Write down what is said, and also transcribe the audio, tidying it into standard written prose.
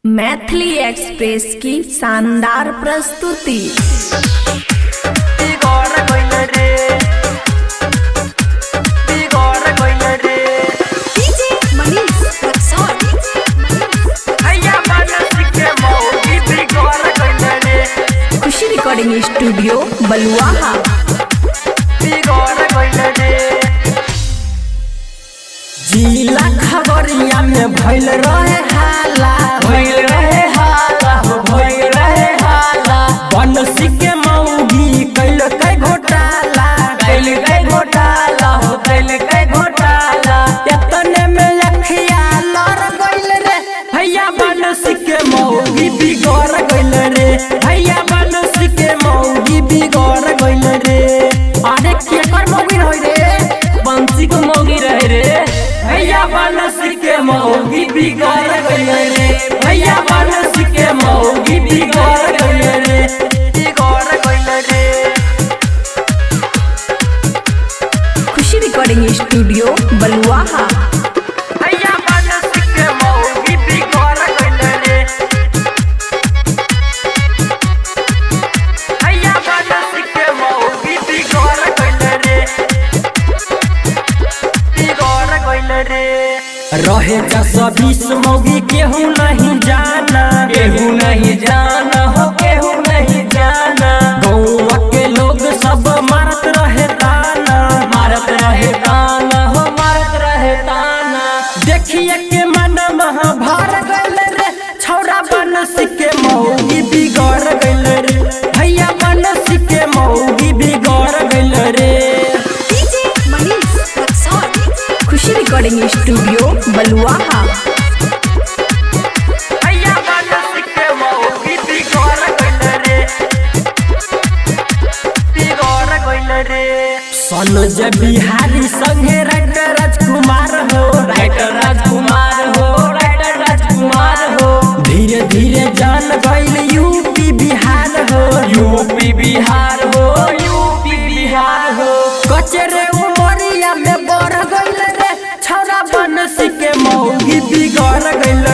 Maithili express की शानदार प्रस्तुति। खुशी रिकॉर्डिंग स्टूडियो बलुआहा। जिला खगड़िया में भइल रहे हाला, बनसी के मौगी कैल कई घोटाला, एतने में अखिया लड़ गइल रे भैया, बनसी के मौगी बिगड़ गइल रे भैया, बनसी के मौगी बिगड़ गइल रे। अरे केकर मौगी होई रे, बंसी को मौगी रहे रे भैया, बनसी के मौगी बिगड़ गइल रे भैया, बनसी के मौगी बिगड़ गइल रे। खुशी रिकॉर्डिंग स्टूडियो बलुआहा। रहे 120 मौगी केहू नहीं जाना, हो केहू नहीं जाना। गौवा के लोग सब मारत रहे ताना, हो मारत रहे ताना। देखिए के मन महा भर गइल रे छौरा, बनसी के मौगी बिगड़ गइल रे भैया, बनसी के मौगी बिगड़ गइल रे। खुशी रिकॉर्डिंग स्टूडियो बलुआहा। सनोज बिहारी संगे राइटर राजकुमार हो, धीरे धीरे जान गइल यूपी बिहार हो। कचरे उमरिया में बढ़ गइल रे छौरा, बनसी के मौगी बिगड़ गइल